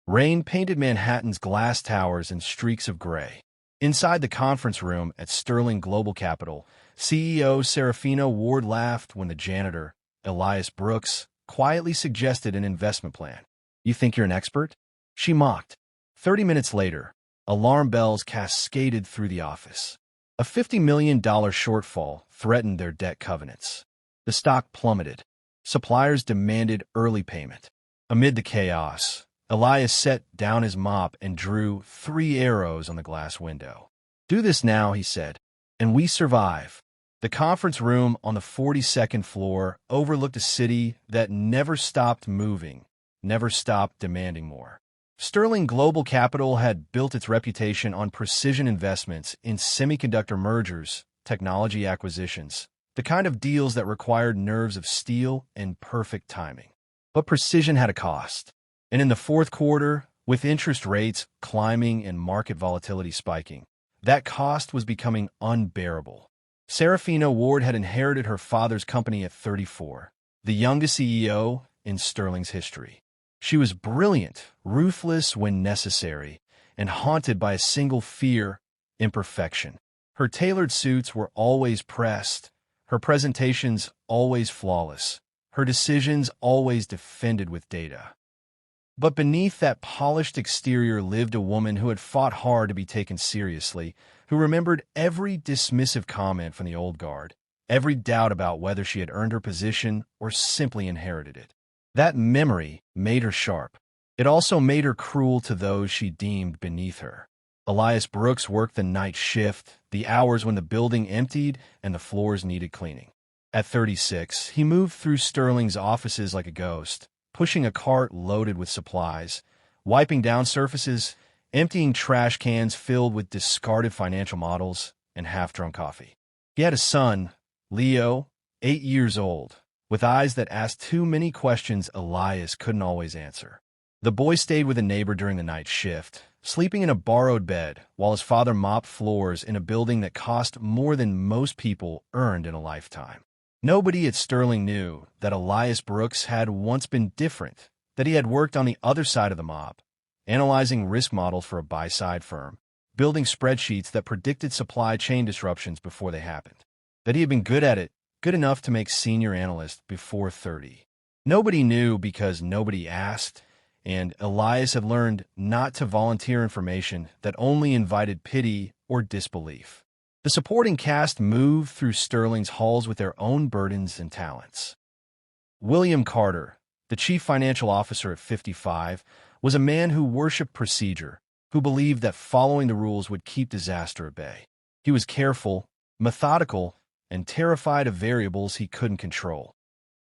Rain painted Manhattan's glass towers in streaks of gray. Inside the conference room at Sterling Global Capital, CEO Seraphina Ward laughed when the janitor, Elias Brooks, quietly suggested an investment plan. "You think you're an expert?" She mocked. 30 minutes later, alarm bells cascaded through the office. A $50 million shortfall threatened their debt covenants. The stock plummeted. Suppliers demanded early payment. Amid the chaos, Elias set down his mop and drew 3 arrows on the glass window. "Do this now," he said, "and we survive." The conference room on the 42nd floor overlooked a city that never stopped moving, never stopped demanding more. Sterling Global Capital had built its reputation on precision investments in semiconductor mergers, technology acquisitions, the kind of deals that required nerves of steel and perfect timing. But precision had a cost. And in the fourth quarter, with interest rates climbing and market volatility spiking, that cost was becoming unbearable. Seraphina Ward had inherited her father's company at 34, the youngest CEO in Sterling's history. She was brilliant, ruthless when necessary, and haunted by a single fear: imperfection. Her tailored suits were always pressed, her presentations always flawless, her decisions always defended with data. But beneath that polished exterior lived a woman who had fought hard to be taken seriously, who remembered every dismissive comment from the old guard, every doubt about whether she had earned her position or simply inherited it. That memory made her sharp. It also made her cruel to those she deemed beneath her. Elias Brooks worked the night shift, the hours when the building emptied and the floors needed cleaning. At 36, he moved through Sterling's offices like a ghost, pushing a cart loaded with supplies, wiping down surfaces, emptying trash cans filled with discarded financial models and half-drunk coffee. He had a son, Leo, 8 years old, with eyes that asked too many questions Elias couldn't always answer. The boy stayed with a neighbor during the night shift, sleeping in a borrowed bed while his father mopped floors in a building that cost more than most people earned in a lifetime. Nobody at Sterling knew that Elias Brooks had once been different, that he had worked on the other side of the mob, analyzing risk models for a buy-side firm, building spreadsheets that predicted supply chain disruptions before they happened, that he had been good at it, good enough to make senior analyst before 30. Nobody knew because nobody asked, and Elias had learned not to volunteer information that only invited pity or disbelief. The supporting cast moved through Sterling's halls with their own burdens and talents. William Carter, the chief financial officer at 55, was a man who worshipped procedure, who believed that following the rules would keep disaster at bay. He was careful, methodical, and terrified of variables he couldn't control.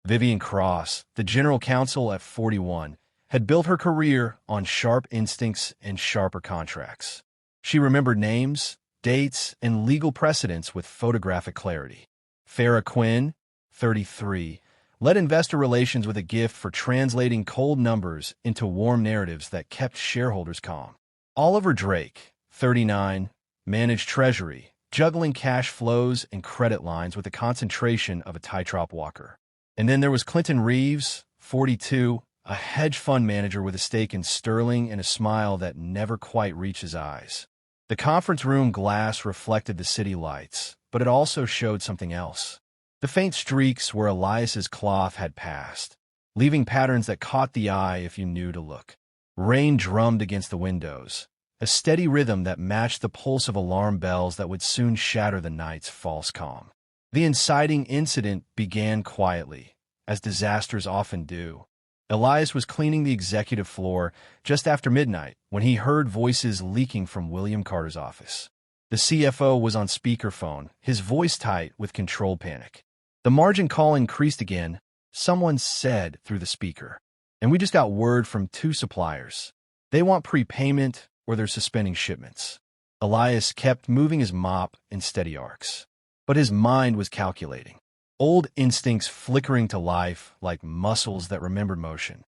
Vivian Cross, the general counsel at 41, had built her career on sharp instincts and sharper contracts. She remembered names, dates, and legal precedents with photographic clarity. Farrah Quinn, 33, led investor relations with a gift for translating cold numbers into warm narratives that kept shareholders calm. Oliver Drake, 39, managed treasury, juggling cash flows and credit lines with the concentration of a tightrope walker. And then there was Clinton Reeves, 42, a hedge fund manager with a stake in Sterling and a smile that never quite reached his eyes. The conference room glass reflected the city lights, but it also showed something else. The faint streaks where Elias's cloth had passed, leaving patterns that caught the eye if you knew to look. Rain drummed against the windows, a steady rhythm that matched the pulse of alarm bells that would soon shatter the night's false calm. The inciting incident began quietly, as disasters often do. Elias was cleaning the executive floor just after midnight when he heard voices leaking from William Carter's office. The CFO was on speakerphone, his voice tight with controlled panic. The margin call increased again, someone said through the speaker. And we just got word from 2 suppliers. They want prepayment or they're suspending shipments. Elias kept moving his mop in steady arcs. But his mind was calculating. Old instincts flickering to life like muscles that remembered motion.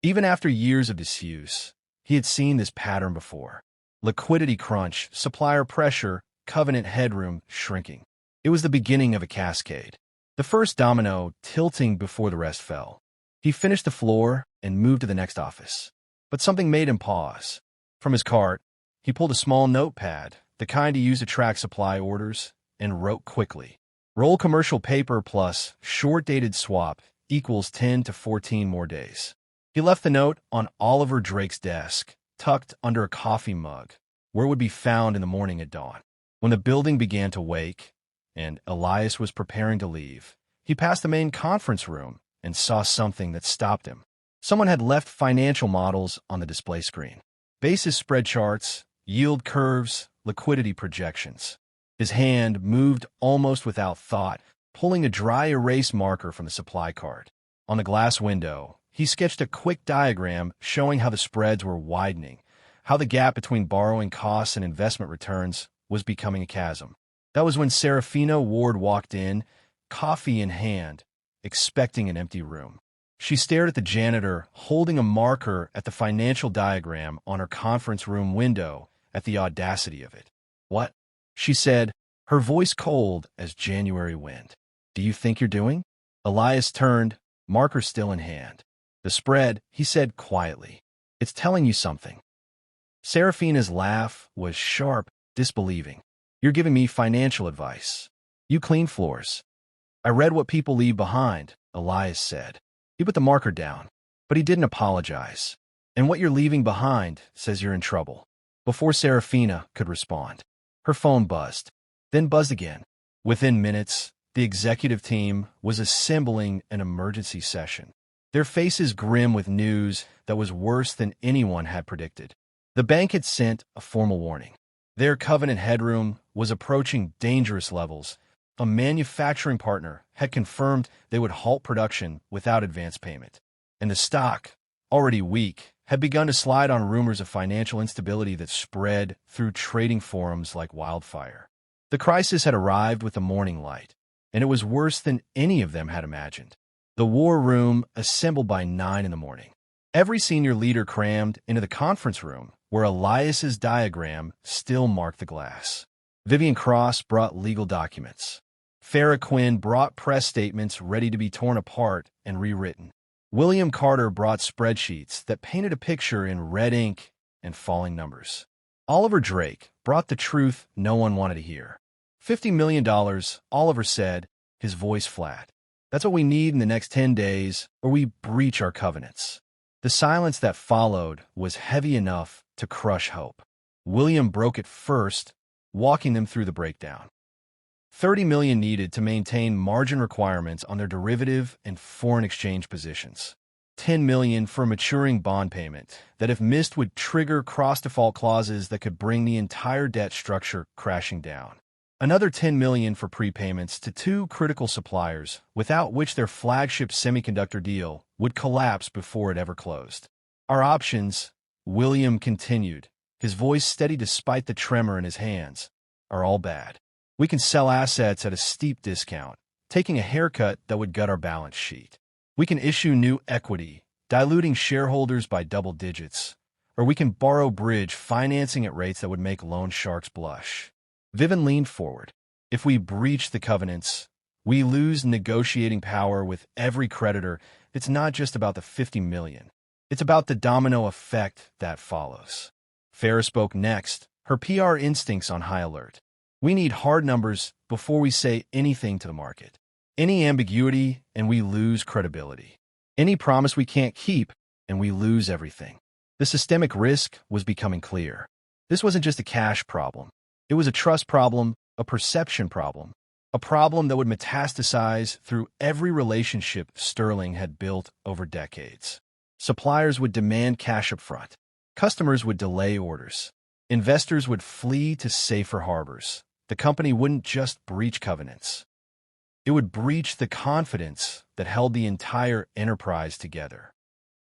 Even after years of disuse, he had seen this pattern before. Liquidity crunch, supplier pressure, covenant headroom shrinking. It was the beginning of a cascade. The first domino tilting before the rest fell. He finished the floor and moved to the next office. But something made him pause. From his cart, he pulled a small notepad, the kind he used to track supply orders, and wrote quickly. Roll commercial paper plus short-dated swap equals 10 to 14 more days. He left the note on Oliver Drake's desk, tucked under a coffee mug, where it would be found in the morning at dawn. When the building began to wake, and Elias was preparing to leave, he passed the main conference room and saw something that stopped him. Someone had left financial models on the display screen. Basis spread charts, yield curves, liquidity projections. His hand moved almost without thought, pulling a dry erase marker from the supply card. On the glass window, he sketched a quick diagram showing how the spreads were widening, how the gap between borrowing costs and investment returns was becoming a chasm. That was when Seraphina Ward walked in, coffee in hand, expecting an empty room. She stared at the janitor, holding a marker at the financial diagram on her conference room window, at the audacity of it. "What?" she said, her voice cold as January wind. "Do you think you're doing?" Elias turned, marker still in hand. "The spread," he said quietly. "It's telling you something." Seraphina's laugh was sharp, disbelieving. "You're giving me financial advice. You clean floors." "I read what people leave behind," Elias said. He put the marker down, but he didn't apologize. "And what you're leaving behind says you're in trouble." Before Seraphina could respond, her phone buzzed, then buzzed again. Within minutes, the executive team was assembling an emergency session, their faces grim with news that was worse than anyone had predicted. The bank had sent a formal warning. Their covenant headroom was approaching dangerous levels. A manufacturing partner had confirmed they would halt production without advance payment. And the stock, already weak, had begun to slide on rumors of financial instability that spread through trading forums like wildfire. The crisis had arrived with the morning light, and it was worse than any of them had imagined. The war room assembled by 9 in the morning. Every senior leader crammed into the conference room, where Elias's diagram still marked the glass. Vivian Cross brought legal documents. Farrah Quinn brought press statements ready to be torn apart and rewritten. William Carter brought spreadsheets that painted a picture in red ink and falling numbers. Oliver Drake brought the truth no one wanted to hear. $50 million, Oliver said, his voice flat. "That's what we need in the next 10 days, or we breach our covenants." The silence that followed was heavy enough to crush hope. William broke it first, walking them through the breakdown. $30 million needed to maintain margin requirements on their derivative and foreign exchange positions. $10 million for a maturing bond payment that, if missed, would trigger cross-default clauses that could bring the entire debt structure crashing down. Another $10 million for prepayments to 2 critical suppliers, without which their flagship semiconductor deal would collapse before it ever closed. "Our options," William continued, his voice steady despite the tremor in his hands, "are all bad. We can sell assets at a steep discount, taking a haircut that would gut our balance sheet. We can issue new equity, diluting shareholders by double digits, or we can borrow bridge financing at rates that would make loan sharks blush." Vivian leaned forward. "If we breach the covenants, we lose negotiating power with every creditor. It's not just about the $50 million. It's about the domino effect that follows." Farrah spoke next, her PR instincts on high alert. "We need hard numbers before we say anything to the market. Any ambiguity, and we lose credibility. Any promise we can't keep, and we lose everything." The systemic risk was becoming clear. This wasn't just a cash problem. It was a trust problem, a perception problem, a problem that would metastasize through every relationship Sterling had built over decades. Suppliers would demand cash up front. Customers would delay orders. Investors would flee to safer harbors. The company wouldn't just breach covenants. It would breach the confidence that held the entire enterprise together.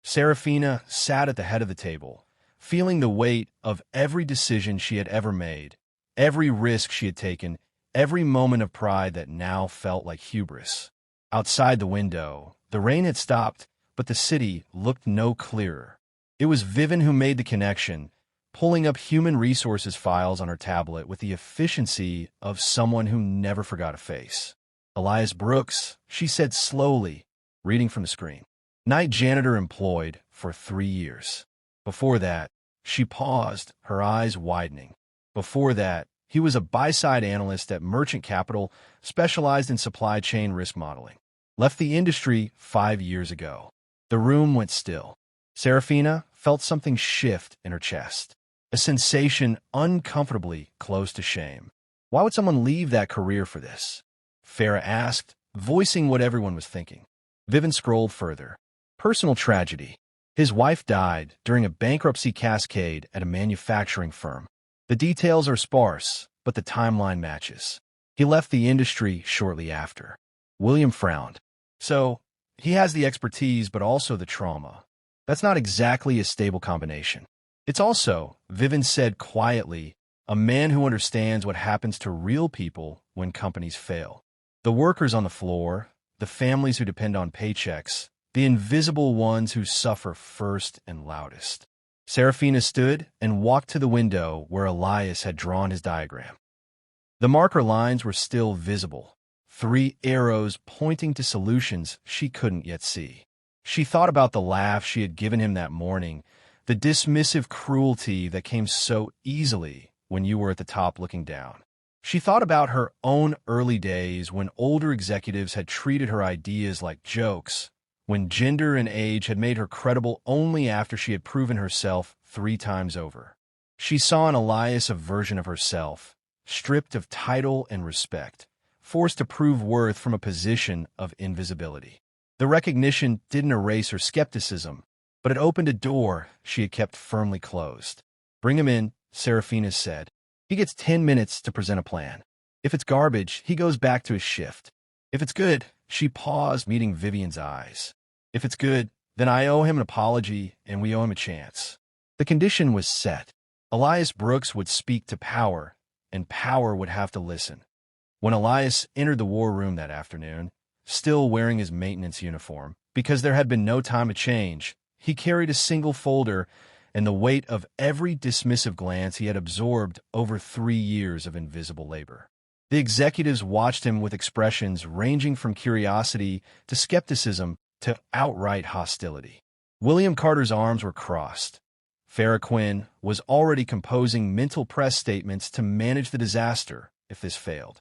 Seraphina sat at the head of the table, feeling the weight of every decision she had ever made, every risk she had taken, every moment of pride that now felt like hubris. Outside the window, the rain had stopped, but the city looked no clearer. It was Vivian who made the connection, pulling up human resources files on her tablet with the efficiency of someone who never forgot a face. "Elias Brooks," she said slowly, reading from the screen. "Night janitor employed for 3 years. Before that, she paused, her eyes widening. Before that, he was a buy-side analyst at Merchant Capital, specialized in supply chain risk modeling. Left the industry 5 years ago. The room went still. Seraphina felt something shift in her chest, a sensation uncomfortably close to shame. Why would someone leave that career for this? Farah asked, voicing what everyone was thinking. Vivian scrolled further. Personal tragedy. His wife died during a bankruptcy cascade at a manufacturing firm. The details are sparse, but the timeline matches. He left the industry shortly after. William frowned. So, he has the expertise but also the trauma. That's not exactly a stable combination. It's also, Vivian said quietly, a man who understands what happens to real people when companies fail. The workers on the floor, the families who depend on paychecks, the invisible ones who suffer first and loudest. Seraphina stood and walked to the window where Elias had drawn his diagram. The marker lines were still visible, 3 arrows pointing to solutions she couldn't yet see. She thought about the laugh she had given him that morning, the dismissive cruelty that came so easily when you were at the top looking down. She thought about her own early days when older executives had treated her ideas like jokes, when gender and age had made her credible only after she had proven herself 3 times over. She saw in Elias a version of herself, stripped of title and respect, forced to prove worth from a position of invisibility. The recognition didn't erase her skepticism, but it opened a door she had kept firmly closed. "Bring him in," Seraphina said. "He gets 10 minutes to present a plan. If it's garbage, he goes back to his shift. If it's good," she paused, meeting Vivian's eyes. "If it's good, then I owe him an apology and we owe him a chance." The condition was set. Elias Brooks would speak to power, and power would have to listen. When Elias entered the war room that afternoon, still wearing his maintenance uniform, because there had been no time to change, he carried a single folder and the weight of every dismissive glance he had absorbed over 3 years of invisible labor. The executives watched him with expressions ranging from curiosity to skepticism to outright hostility. William Carter's arms were crossed. Farah Quinn was already composing mental press statements to manage the disaster if this failed.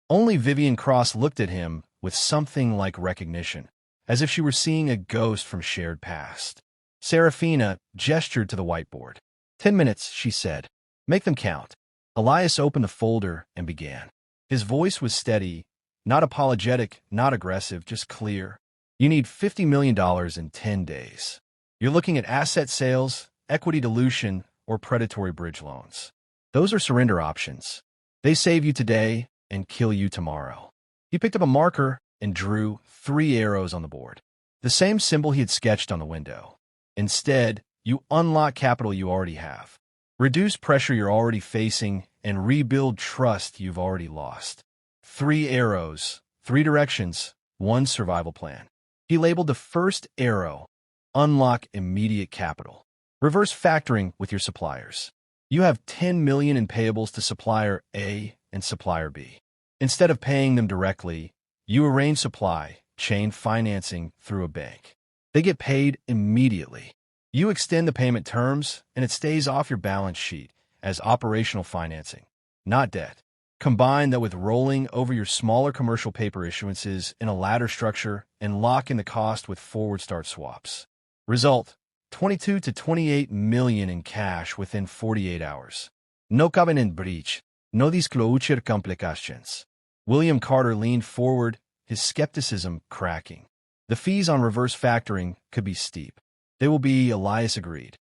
Only Vivian Cross looked at him with something like recognition, as if she were seeing a ghost from shared past. Seraphina gestured to the whiteboard. 10 minutes, she said. "Make them count." Elias opened the folder and began. His voice was steady, not apologetic, not aggressive, just clear. "You need $50 million in 10 days. You're looking at asset sales, equity dilution, or predatory bridge loans. Those are surrender options. They save you today and kill you tomorrow." He picked up a marker and drew 3 arrows on the board, the same symbol he had sketched on the window. "Instead, you unlock capital you already have, reduce pressure you're already facing, and rebuild trust you've already lost." 3 arrows, 3 directions, 1 survival plan. He labeled the first arrow, "Unlock immediate capital. Reverse factoring with your suppliers." You have $10 million in payables to supplier A and supplier B. Instead of paying them directly, you arrange supply chain financing through a bank. They get paid immediately. You extend the payment terms, and it stays off your balance sheet as operational financing, not debt. Combine that with rolling over your smaller commercial paper issuances in a ladder structure and lock in the cost with forward start swaps. Result: 22 to 28 million in cash within 48 hours. No covenant breach, no disclosure complications. William Carter leaned forward, his skepticism cracking. The fees on reverse factoring could be steep. They will be, Elias agreed.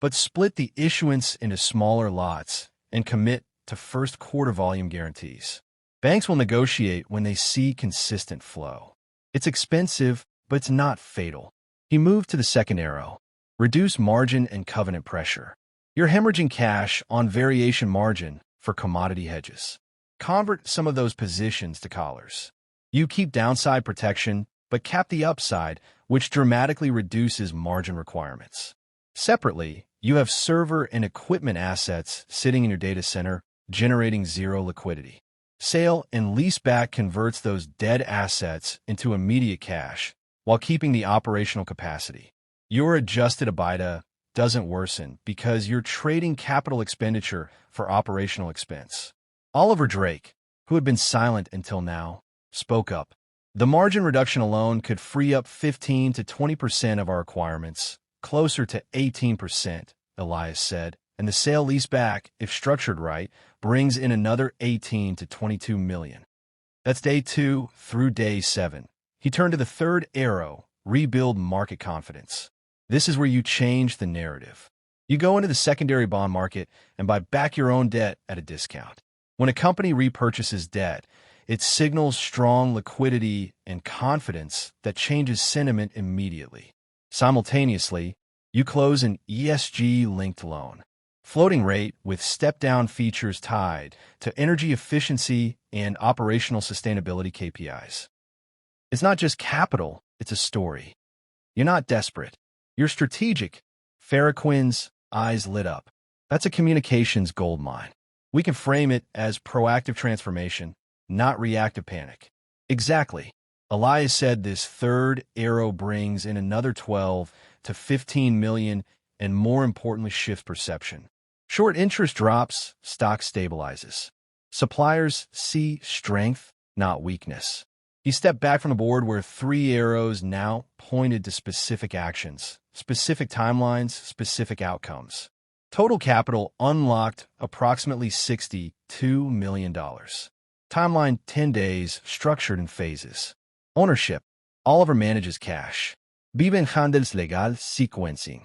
But split the issuance into smaller lots and commit to first quarter volume guarantees. Banks will negotiate when they see consistent flow. It's expensive, but it's not fatal. He moved to the second arrow. Reduce margin and covenant pressure. You're hemorrhaging cash on variation margin for commodity hedges. Convert some of those positions to collars. You keep downside protection, but cap the upside, which dramatically reduces margin requirements. Separately, you have server and equipment assets sitting in your data center, generating 0 liquidity. Sale and leaseback converts those dead assets into immediate cash while keeping the operational capacity. Your adjusted EBITDA doesn't worsen because you're trading capital expenditure for operational expense. Oliver Drake, who had been silent until now, spoke up. The margin reduction alone could free up 15 to 20% of our requirements, closer to 18%, Elias said, and the sale-leaseback, if structured right, brings in another 18 to 22 million. That's day 2 through day 7. He turned to the third arrow, rebuild market confidence. This is where you change the narrative. You go into the secondary bond market and buy back your own debt at a discount. When a company repurchases debt, it signals strong liquidity and confidence that changes sentiment immediately. Simultaneously, you close an ESG-linked loan, floating rate with step-down features tied to energy efficiency and operational sustainability KPIs. It's not just capital, it's a story. You're not desperate. You're strategic. Seraphina's eyes lit up. That's a communications goldmine. We can frame it as proactive transformation, not reactive panic. Exactly. Elias said this third arrow brings in another 12 to 15 million and, more importantly, shifts perception. Short interest drops, stock stabilizes. Suppliers see strength, not weakness. He stepped back from the board where 3 arrows now pointed to specific actions, specific timelines, specific outcomes. Total capital unlocked approximately $62 million. Timeline 10 days, structured in phases. Ownership. Oliver manages cash. Vive en handels legal sequencing.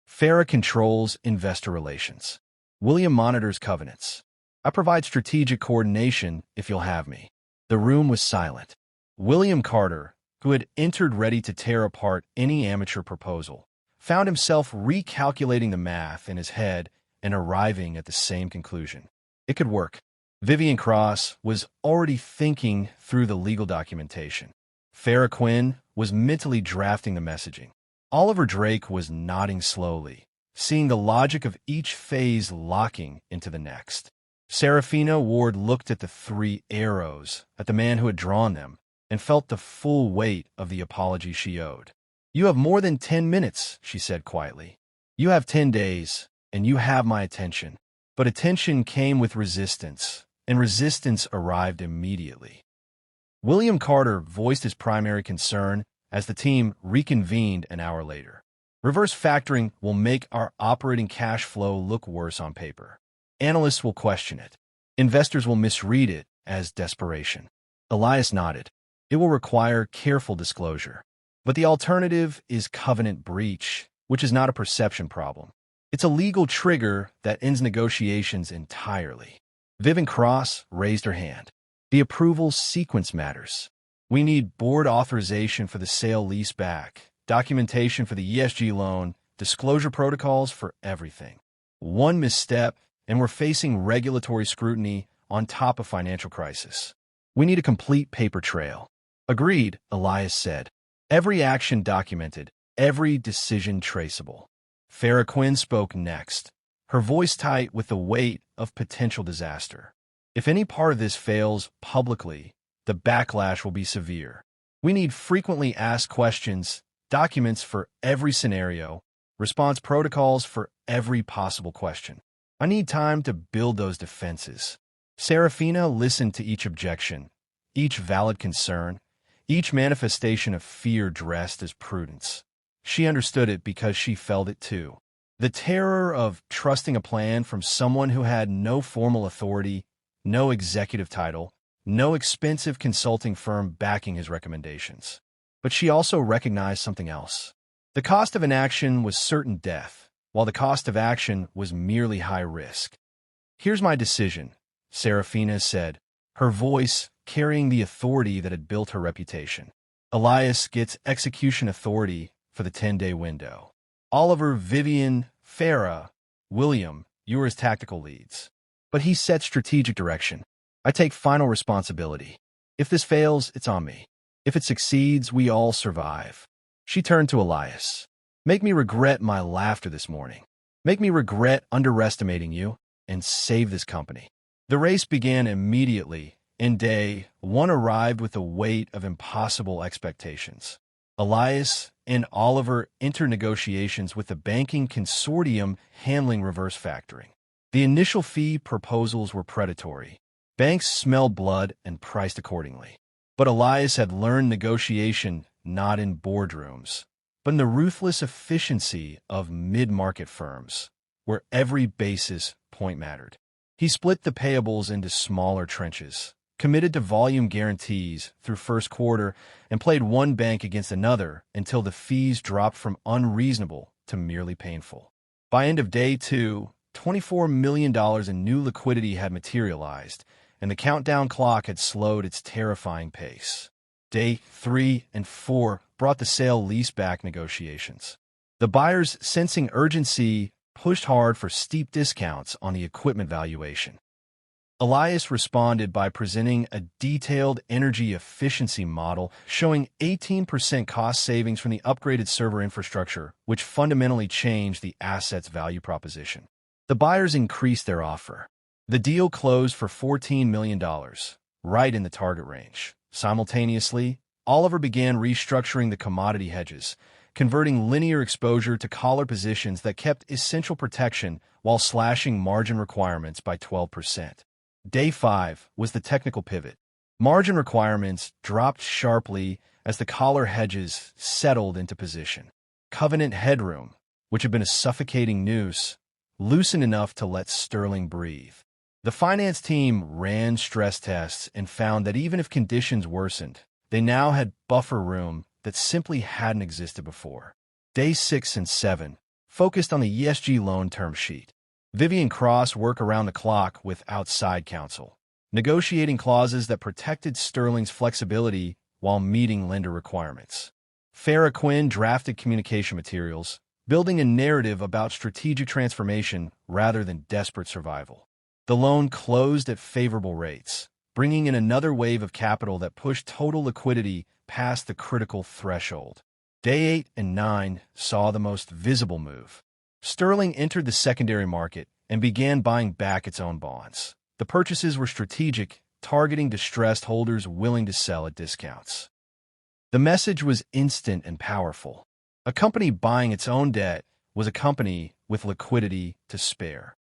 Farah controls investor relations. William monitors covenants. I provide strategic coordination if you'll have me. The room was silent. William Carter, who had entered ready to tear apart any amateur proposal, found himself recalculating the math in his head and arriving at the same conclusion. It could work. Vivian Cross was already thinking through the legal documentation. Farah Quinn was mentally drafting the messaging. Oliver Drake was nodding slowly, seeing the logic of each phase locking into the next. Seraphina Ward looked at the 3 arrows, at the man who had drawn them, and felt the full weight of the apology she owed. You have more than 10 minutes, she said quietly. You have 10 days, and you have my attention. But attention came with resistance, and resistance arrived immediately. William Carter voiced his primary concern as the team reconvened an hour later. Reverse factoring will make our operating cash flow look worse on paper. Analysts will question it. Investors will misread it as desperation. Elias nodded. It will require careful disclosure. But the alternative is covenant breach, which is not a perception problem. It's a legal trigger that ends negotiations entirely. Vivian Cross raised her hand. The approval sequence matters. We need board authorization for the sale-leaseback, documentation for the ESG loan, disclosure protocols for everything. One misstep, and we're facing regulatory scrutiny on top of financial crisis. We need a complete paper trail. Agreed, Elias said. Every action documented, every decision traceable. Farah Quinn spoke next, her voice tight with the weight of potential disaster. If any part of this fails publicly, the backlash will be severe. We need frequently asked questions, documents for every scenario, response protocols for every possible question. I need time to build those defenses. Seraphina listened to each objection, each valid concern, each manifestation of fear dressed as prudence. She understood it because she felt it too. The terror of trusting a plan from someone who had no formal authority, no executive title, no expensive consulting firm backing his recommendations. But she also recognized something else. The cost of inaction was certain death, while the cost of action was merely high risk. Here's my decision, Seraphina said, her voice carrying the authority that had built her reputation. Elias gets execution authority for the 10-day window. Oliver, Vivian, Farah, William, you are his tactical leads. But he sets strategic direction. I take final responsibility. If this fails, it's on me. If it succeeds, we all survive. She turned to Elias. Make me regret my laughter this morning. Make me regret underestimating you and save this company. The race began immediately, and day 1 arrived with the weight of impossible expectations. Elias and Oliver entered negotiations with the banking consortium handling reverse factoring. The initial fee proposals were predatory. Banks smelled blood and priced accordingly. But Elias had learned negotiation not in boardrooms, but in the ruthless efficiency of mid-market firms, where every basis point mattered. He split the payables into smaller tranches, committed to volume guarantees through first quarter, and played one bank against another until the fees dropped from unreasonable to merely painful. By end of day 2, $24 million in new liquidity had materialized, and the countdown clock had slowed its terrifying pace. Day 3 and 4 brought the sale-leaseback negotiations. The buyers, sensing urgency, pushed hard for steep discounts on the equipment valuation. Elias responded by presenting a detailed energy efficiency model showing 18% cost savings from the upgraded server infrastructure, which fundamentally changed the asset's value proposition. The buyers increased their offer. The deal closed for $14 million, right in the target range. Simultaneously, Oliver began restructuring the commodity hedges, converting linear exposure to collar positions that kept essential protection while slashing margin requirements by 12%. Day 5 was the technical pivot. Margin requirements dropped sharply as the collar hedges settled into position. Covenant headroom, which had been a suffocating noose, loosened enough to let sterling breathe. The finance team ran stress tests and found that even if conditions worsened, they now had buffer room that simply hadn't existed before. Day 6 and 7 focused on the ESG loan term sheet. Vivian Cross worked around the clock with outside counsel, negotiating clauses that protected Sterling's flexibility while meeting lender requirements. Farah Quinn drafted communication materials, building a narrative about strategic transformation rather than desperate survival. The loan closed at favorable rates, bringing in another wave of capital that pushed total liquidity past the critical threshold. Day 8 and 9 saw the most visible move. Sterling entered the secondary market and began buying back its own bonds. The purchases were strategic, targeting distressed holders willing to sell at discounts. The message was instant and powerful. A company buying its own debt was a company with liquidity to spare.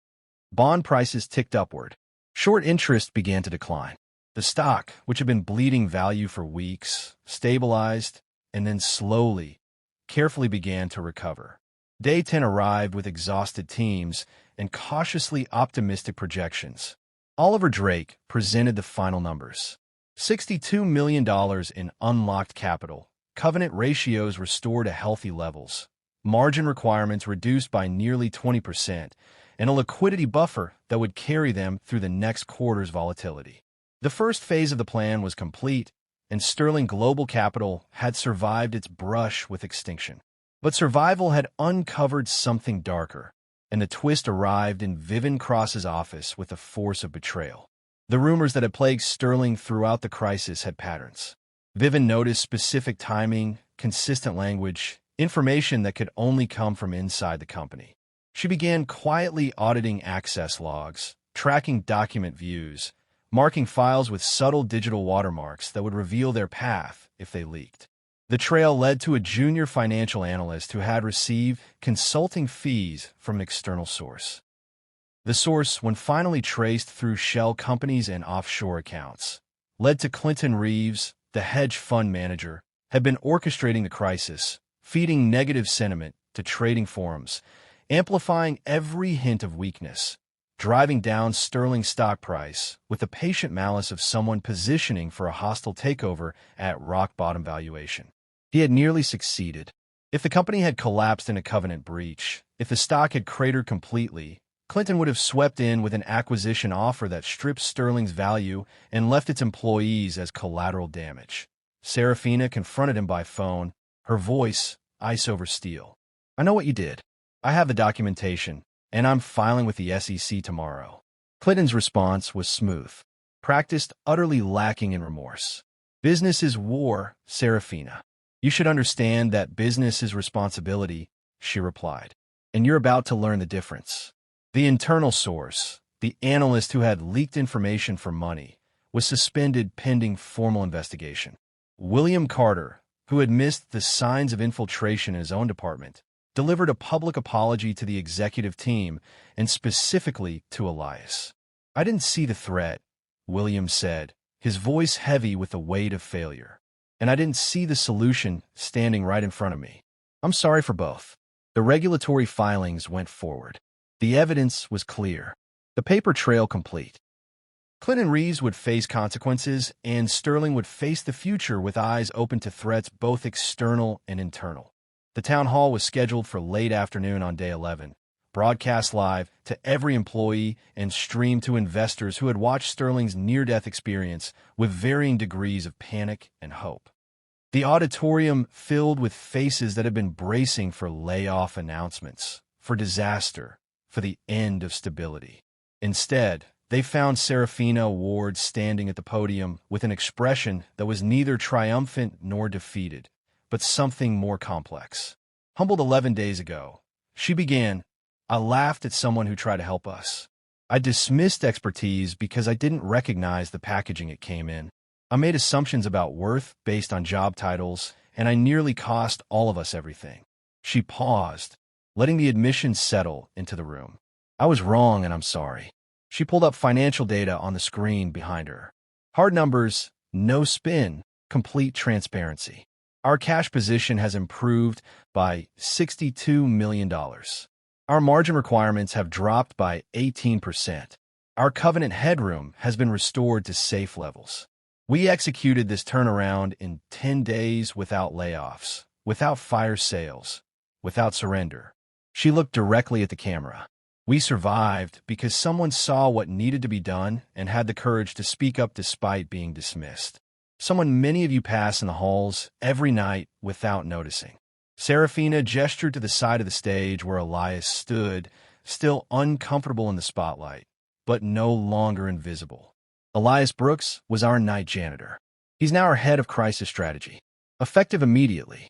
Bond prices ticked upward. Short interest began to decline. The stock, which had been bleeding value for weeks, stabilized and then slowly, carefully began to recover. Day 10 arrived with exhausted teams and cautiously optimistic projections. Oliver Drake presented the final numbers. $62 million in unlocked capital, covenant ratios restored to healthy levels, margin requirements reduced by nearly 20%, and a liquidity buffer that would carry them through the next quarter's volatility. The first phase of the plan was complete, and Sterling Global Capital had survived its brush with extinction. But survival had uncovered something darker, and the twist arrived in Vivian Cross's office with the force of betrayal. The rumors that had plagued Sterling throughout the crisis had patterns. Vivian noticed specific timing, consistent language, information that could only come from inside the company. She began quietly auditing access logs, tracking document views, marking files with subtle digital watermarks that would reveal their path if they leaked. The trail led to a junior financial analyst who had received consulting fees from an external source. The source, when finally traced through shell companies and offshore accounts, led to Clinton Reeves, the hedge fund manager, had been orchestrating the crisis, feeding negative sentiment to trading forums, amplifying every hint of weakness, driving down Sterling's stock price with the patient malice of someone positioning for a hostile takeover at rock-bottom valuation. He had nearly succeeded. If the company had collapsed in a covenant breach, if the stock had cratered completely, Clinton would have swept in with an acquisition offer that stripped Sterling's value and left its employees as collateral damage. Seraphina confronted him by phone, her voice ice over steel. "I know what you did. I have the documentation, and I'm filing with the SEC tomorrow." Clinton's response was smooth, practiced, utterly lacking in remorse. "Business is war, Seraphina. You should understand that business is responsibility," she replied. "And you're about to learn the difference." The internal source, the analyst who had leaked information for money, was suspended pending formal investigation. William Carter, who had missed the signs of infiltration in his own department, delivered a public apology to the executive team and specifically to Elias. "I didn't see the threat," Williams said, his voice heavy with the weight of failure. "And I didn't see the solution standing right in front of me. I'm sorry for both." The regulatory filings went forward. The evidence was clear. The paper trail complete. Clinton Reeves would face consequences, and Sterling would face the future with eyes open to threats both external and internal. The town hall was scheduled for late afternoon on day 11, broadcast live to every employee and streamed to investors who had watched Sterling's near-death experience with varying degrees of panic and hope. The auditorium filled with faces that had been bracing for layoff announcements, for disaster, for the end of stability. Instead, they found Seraphina Ward standing at the podium with an expression that was neither triumphant nor defeated, but something more complex. Humbled 11 days ago, she began, "I laughed at someone who tried to help us. I dismissed expertise because I didn't recognize the packaging it came in. I made assumptions about worth based on job titles, and I nearly cost all of us everything." She paused, letting the admission settle into the room. "I was wrong, and I'm sorry." She pulled up financial data on the screen behind her. Hard numbers, no spin, complete transparency. "Our cash position has improved by $62 million. Our margin requirements have dropped by 18%. Our covenant headroom has been restored to safe levels. We executed this turnaround in 10 days without layoffs, without fire sales, without surrender." She looked directly at the camera. "We survived because someone saw what needed to be done and had the courage to speak up despite being dismissed. Someone many of you pass in the halls every night without noticing." Seraphina gestured to the side of the stage where Elias stood, still uncomfortable in the spotlight, but no longer invisible. Elias Brooks was our night janitor. He's now our head of crisis strategy, effective immediately.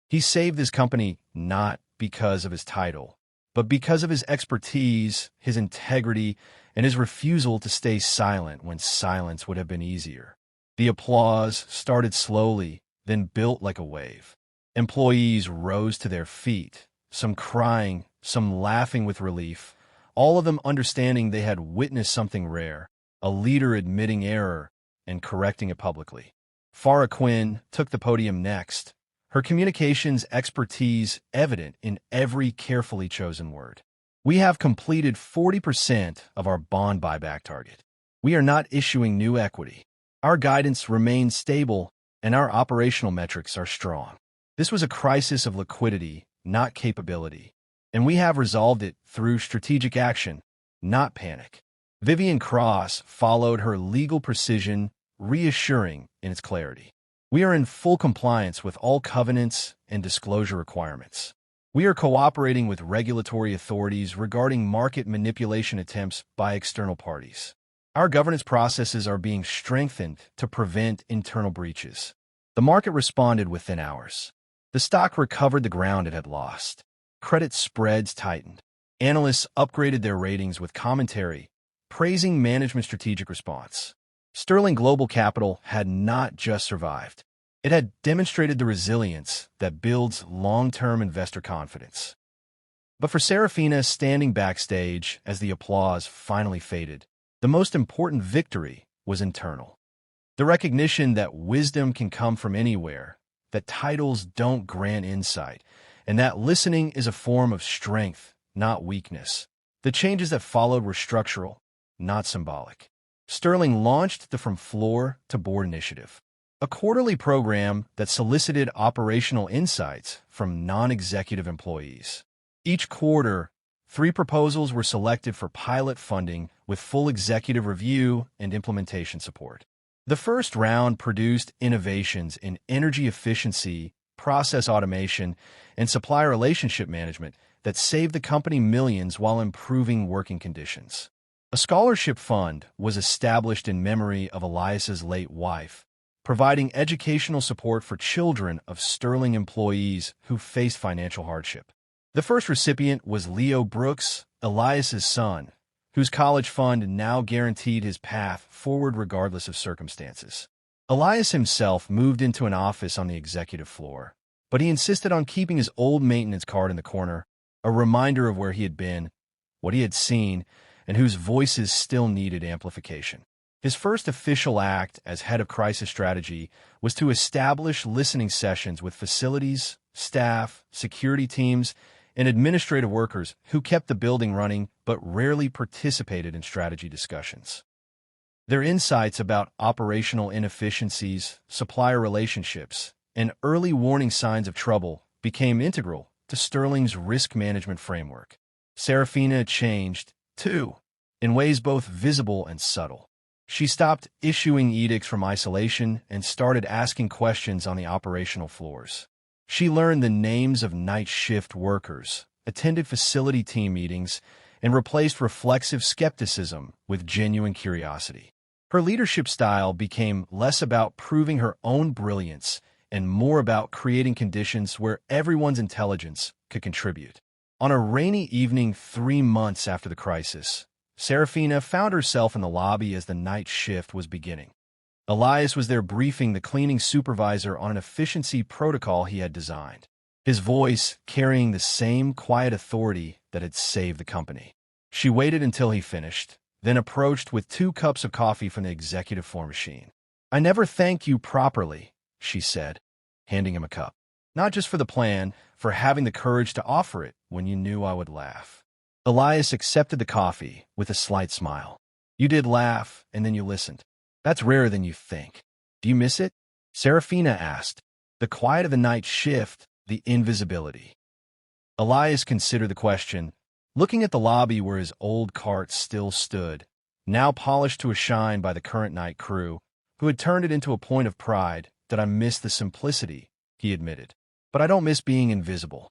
He saved this company not because of his title, but because of his expertise, his integrity, and his refusal to stay silent when silence would have been easier. The applause started slowly, then built like a wave. Employees rose to their feet, some crying, some laughing with relief, all of them understanding they had witnessed something rare, a leader admitting error and correcting it publicly. Farah Quinn took the podium next, her communications expertise evident in every carefully chosen word. "We have completed 40% of our bond buyback target. We are not issuing new equity. Our guidance remains stable, and our operational metrics are strong. This was a crisis of liquidity, not capability, and we have resolved it through strategic action, not panic." Vivian Cross followed her legal precision, reassuring in its clarity. "We are in full compliance with all covenants and disclosure requirements. We are cooperating with regulatory authorities regarding market manipulation attempts by external parties. Our governance processes are being strengthened to prevent internal breaches." The market responded within hours. The stock recovered the ground it had lost. Credit spreads tightened. Analysts upgraded their ratings with commentary, praising management's strategic response. Sterling Global Capital had not just survived. It had demonstrated the resilience that builds long-term investor confidence. But for Seraphina standing backstage as the applause finally faded, the most important victory was internal. The recognition that wisdom can come from anywhere, that titles don't grant insight, and that listening is a form of strength, not weakness. The changes that followed were structural, not symbolic. Sterling launched the From Floor to Board initiative, a quarterly program that solicited operational insights from non-executive employees. Each quarter, 3 proposals were selected for pilot funding with full executive review and implementation support. The first round produced innovations in energy efficiency, process automation, and supplier relationship management that saved the company millions while improving working conditions. A scholarship fund was established in memory of Elias's late wife, providing educational support for children of Sterling employees who faced financial hardship. The first recipient was Elias Brooks, Elias's son, whose college fund now guaranteed his path forward regardless of circumstances. Elias himself moved into an office on the executive floor, but he insisted on keeping his old maintenance card in the corner, a reminder of where he had been, what he had seen, and whose voices still needed amplification. His first official act as head of crisis strategy was to establish listening sessions with facilities, staff, security teams, and administrative workers who kept the building running but rarely participated in strategy discussions. Their insights about operational inefficiencies, supplier relationships, and early warning signs of trouble became integral to Sterling's risk management framework. Seraphina changed, too, in ways both visible and subtle. She stopped issuing edicts from isolation and started asking questions on the operational floors. She learned the names of night shift workers, attended facility team meetings, and replaced reflexive skepticism with genuine curiosity. Her leadership style became less about proving her own brilliance and more about creating conditions where everyone's intelligence could contribute. On a rainy evening 3 months after the crisis, Seraphina found herself in the lobby as the night shift was beginning. Elias was there briefing the cleaning supervisor on an efficiency protocol he had designed, his voice carrying the same quiet authority that had saved the company. She waited until he finished, then approached with 2 cups of coffee from the executive floor machine. "I never thank you properly," she said, handing him a cup. "Not just for the plan, for having the courage to offer it when you knew I would laugh." Elias accepted the coffee with a slight smile. "You did laugh, and then you listened. That's rarer than you think. Do you miss it?" Seraphina asked. The quiet of the night shift, the invisibility. Elias considered the question, looking at the lobby where his old cart still stood, now polished to a shine by the current night crew, who had turned it into a point of pride. "That I miss the simplicity," he admitted. "But I don't miss being invisible."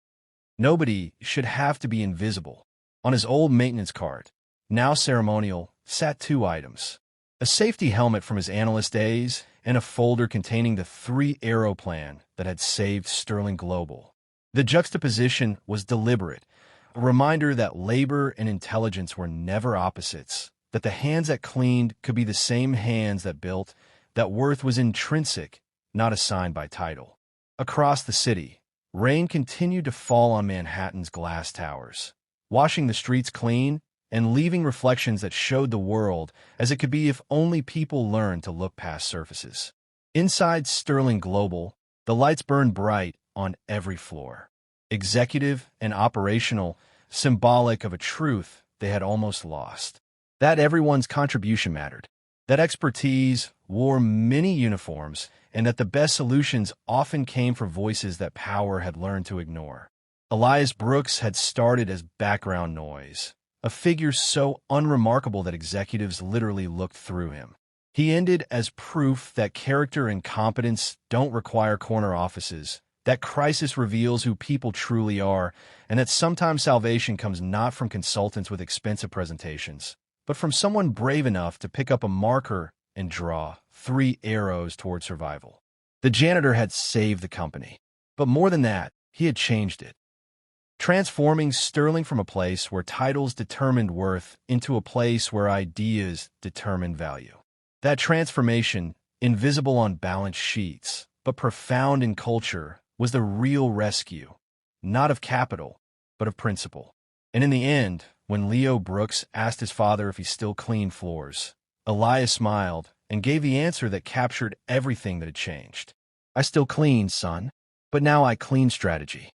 Nobody should have to be invisible. On his old maintenance card, now ceremonial, sat 2 items: a safety helmet from his analyst days and a folder containing the 3-arrow plan that had saved Sterling Global. The juxtaposition was deliberate, a reminder that labor and intelligence were never opposites, that the hands that cleaned could be the same hands that built, that worth was intrinsic, not assigned by title. Across the city, rain continued to fall on Manhattan's glass towers, washing the streets clean and leaving reflections that showed the world as it could be if only people learned to look past surfaces. Inside Sterling Global, the lights burned bright on every floor, executive and operational, symbolic of a truth they had almost lost: that everyone's contribution mattered, that expertise wore many uniforms, and that the best solutions often came from voices that power had learned to ignore. Elias Brooks had started as background noise, a figure so unremarkable that executives literally looked through him. He ended as proof that character and competence don't require corner offices, that crisis reveals who people truly are, and that sometimes salvation comes not from consultants with expensive presentations, but from someone brave enough to pick up a marker and draw 3 arrows toward survival. The janitor had saved the company, but more than that, he had changed it, transforming Sterling from a place where titles determined worth into a place where ideas determined value. That transformation, invisible on balance sheets, but profound in culture, was the real rescue, not of capital, but of principle. And in the end, when Leo Brooks asked his father if he still cleaned floors, Elias smiled and gave the answer that captured everything that had changed. "I still clean, son, but now I clean strategy."